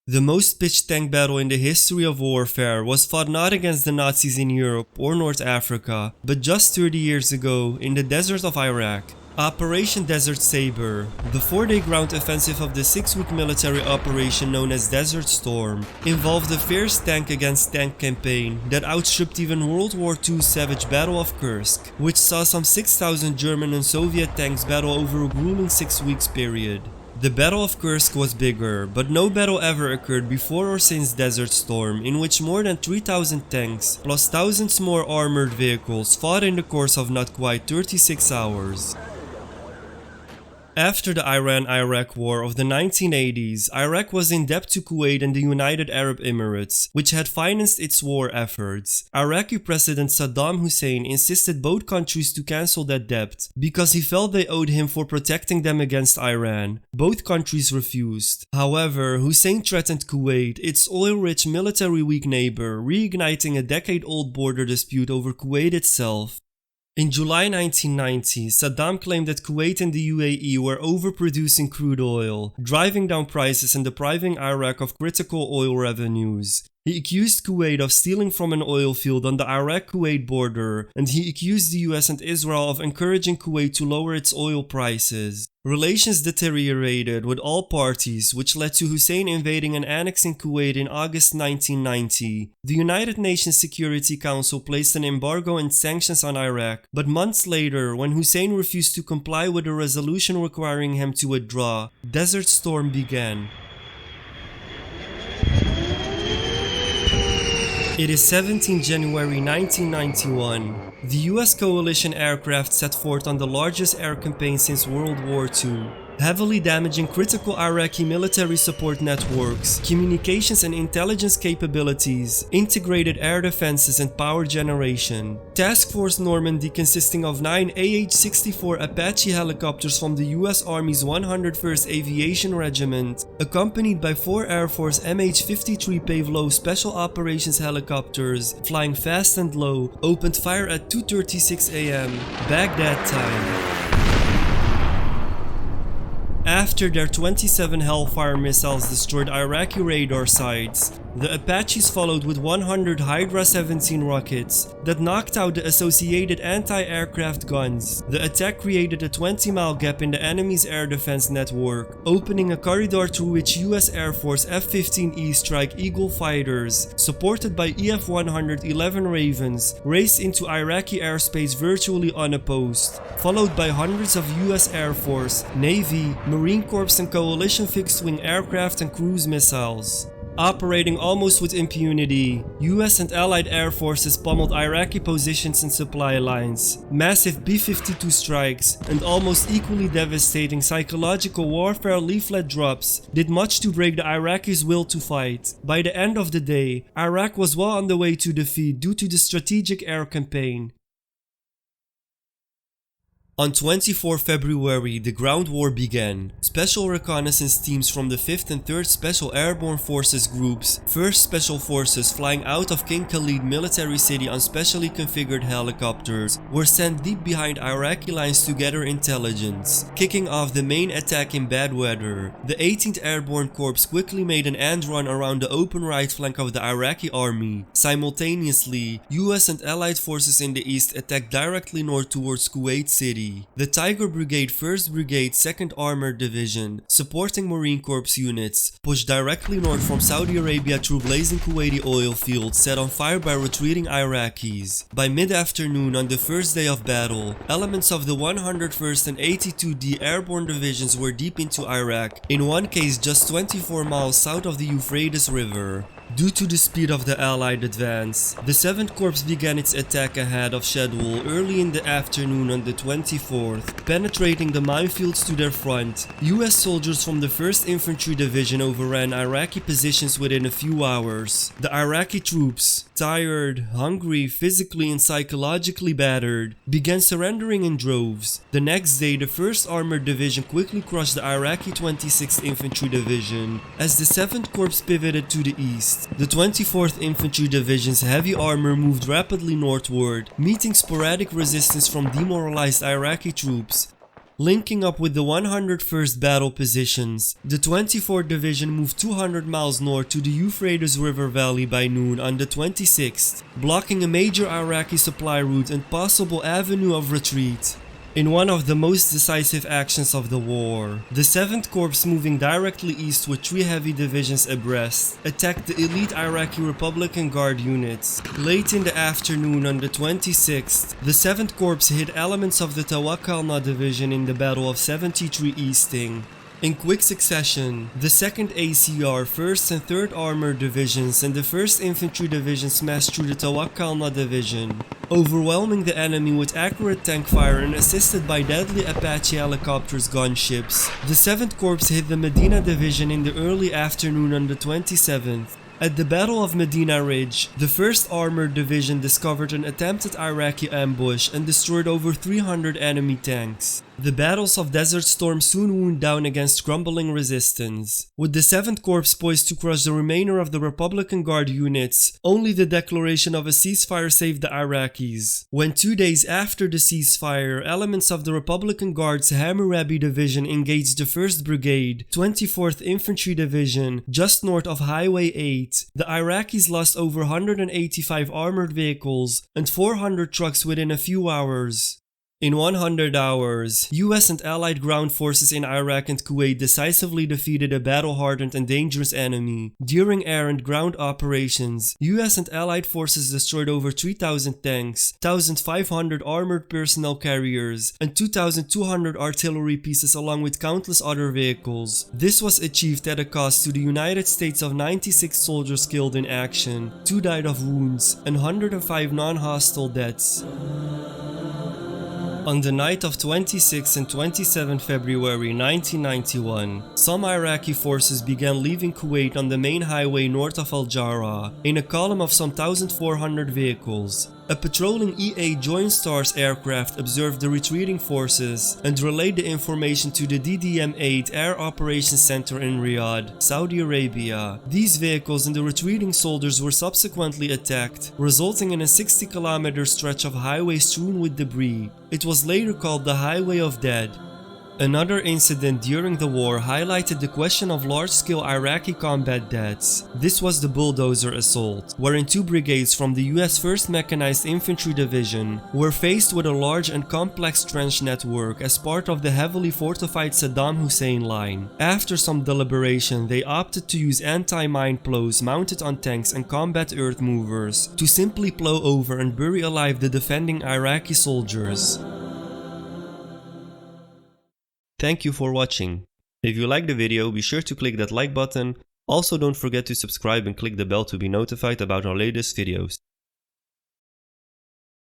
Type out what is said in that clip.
The most pitched tank battle in the history of warfare was fought not against the Nazis in Europe or North Africa, but just 30 years ago in the desert of Iraq. Operation Desert Saber, the 4-day ground offensive of the 6-week military operation known as Desert Storm, involved a fierce tank against tank campaign that outstripped even World War II's savage Battle of Kursk, which saw some 6,000 German and Soviet tanks battle over a grueling 6 weeks period. The Battle of Kursk was bigger, but no battle ever occurred before or since Desert Storm in which more than 3,000 tanks plus thousands more armored vehicles fought in the course of not quite 36 hours. After the Iran-Iraq War of the 1980s, Iraq was in debt to Kuwait and the United Arab Emirates, which had financed its war efforts. Iraqi President Saddam Hussein insisted both countries to cancel that debt because he felt they owed him for protecting them against Iran. Both countries refused. However, Hussein threatened Kuwait, its oil-rich military-weak neighbor, reigniting a decade-old border dispute over Kuwait itself. In July 1990, Saddam claimed that Kuwait and the UAE were overproducing crude oil, driving down prices and depriving Iraq of critical oil revenues. He accused Kuwait of stealing from an oil field on the Iraq-Kuwait border, and he accused the US and Israel of encouraging Kuwait to lower its oil prices. Relations deteriorated with all parties, which led to Hussein invading and annexing Kuwait in August 1990. The United Nations Security Council placed an embargo and sanctions on Iraq, but months later, when Hussein refused to comply with a resolution requiring him to withdraw, Desert Storm began. It is 17 January 1991. The US coalition aircraft set forth on the largest air campaign since World War II, heavily damaging critical Iraqi military support networks, communications and intelligence capabilities, integrated air defenses and power generation. Task Force Normandy, consisting of 9 AH-64 Apache helicopters from the US Army's 101st Aviation Regiment, accompanied by 4 Air Force MH-53 Pavlo Special Operations helicopters flying fast and low, opened fire at 2:36 a.m. Baghdad time. After their 27 Hellfire missiles destroyed Iraqi radar sites, the Apaches followed with 100 Hydra 17 rockets that knocked out the associated anti-aircraft guns. The attack created a 20-mile gap in the enemy's air defense network, opening a corridor through which US Air Force F-15E Strike Eagle fighters, supported by EF-111 Ravens, raced into Iraqi airspace virtually unopposed, followed by hundreds of US Air Force, Navy, Marine Corps and coalition fixed-wing aircraft and cruise missiles. Operating almost with impunity, US and allied air forces pummeled Iraqi positions and supply lines. Massive B-52 strikes and almost equally devastating psychological warfare leaflet drops did much to break the Iraqis' will to fight. By the end of the day, Iraq was well on the way to defeat due to the strategic air campaign. On 24 February, the ground war began. Special reconnaissance teams from the 5th and 3rd Special Airborne Forces Groups, 1st Special Forces flying out of King Khalid military city on specially configured helicopters, were sent deep behind Iraqi lines to gather intelligence. Kicking off the main attack in bad weather, the 18th Airborne Corps quickly made an end run around the open right flank of the Iraqi army. Simultaneously, US and allied forces in the east attacked directly north towards Kuwait City. The Tiger Brigade 1st Brigade 2nd Armored Division, supporting Marine Corps units, pushed directly north from Saudi Arabia through blazing Kuwaiti oil fields set on fire by retreating Iraqis. By mid-afternoon on the first day of battle, elements of the 101st and 82D Airborne Divisions were deep into Iraq, in one case just 24 miles south of the Euphrates River. Due to the speed of the Allied advance, the 7th Corps began its attack ahead of schedule early in the afternoon on the 24th, penetrating the minefields to their front. US soldiers from the 1st Infantry Division overran Iraqi positions within a few hours. The Iraqi troops, tired, hungry, physically and psychologically battered, began surrendering in droves. The next day, the 1st Armored Division quickly crushed the Iraqi 26th Infantry Division. As the 7th Corps pivoted to the east, the 24th Infantry Division's heavy armor moved rapidly northward, meeting sporadic resistance from demoralized Iraqi troops. Linking up with the 101st battle positions, the 24th Division moved 200 miles north to the Euphrates River Valley by noon on the 26th, blocking a major Iraqi supply route and possible avenue of retreat. In one of the most decisive actions of the war, the 7th Corps, moving directly east with 3 heavy divisions abreast, attacked the elite Iraqi Republican Guard units. Late in the afternoon on the 26th, the 7th Corps hit elements of the Tawakkalna division in the Battle of 73 Easting. In quick succession, the 2nd ACR, 1st and 3rd Armored Divisions and the 1st Infantry Division smashed through the Tawakkalna division, overwhelming the enemy with accurate tank fire and assisted by deadly Apache helicopters gunships. The 7th Corps hit the Medina Division in the early afternoon on the 27th. At the Battle of Medina Ridge, the 1st Armored Division discovered an attempted Iraqi ambush and destroyed over 300 enemy tanks. The battles of Desert Storm soon wound down against crumbling resistance. With the 7th Corps poised to crush the remainder of the Republican Guard units, only the declaration of a ceasefire saved the Iraqis. When 2 days after the ceasefire, elements of the Republican Guard's Hammurabi Division engaged the 1st Brigade, 24th Infantry Division, just north of Highway 8, the Iraqis lost over 185 armored vehicles and 400 trucks within a few hours. In 100 hours, US and Allied ground forces in Iraq and Kuwait decisively defeated a battle-hardened and dangerous enemy. During air and ground operations, US and Allied forces destroyed over 3,000 tanks, 1,500 armored personnel carriers, and 2,200 artillery pieces along with countless other vehicles. This was achieved at a cost to the United States of 96 soldiers killed in action, 2 died of wounds, and 105 non-hostile deaths. On the night of 26 and 27 February 1991, some Iraqi forces began leaving Kuwait on the main highway north of Al-Jarrah in a column of some 1,400 vehicles. A patrolling EA Joint Stars aircraft observed the retreating forces and relayed the information to the DDM-8 Air Operations Center in Riyadh, Saudi Arabia. These vehicles and the retreating soldiers were subsequently attacked, resulting in a 60-kilometer stretch of highway strewn with debris. It was later called the Highway of Dead. Another incident during the war highlighted the question of large-scale Iraqi combat deaths. This was the Bulldozer Assault, wherein 2 brigades from the US 1st Mechanized Infantry Division were faced with a large and complex trench network as part of the heavily fortified Saddam Hussein line. After some deliberation, they opted to use anti-mine plows mounted on tanks and combat earth movers to simply plow over and bury alive the defending Iraqi soldiers. Thank you for watching. If you liked the video, be sure to click that like button. Also, don't forget to subscribe and click the bell to be notified about our latest videos.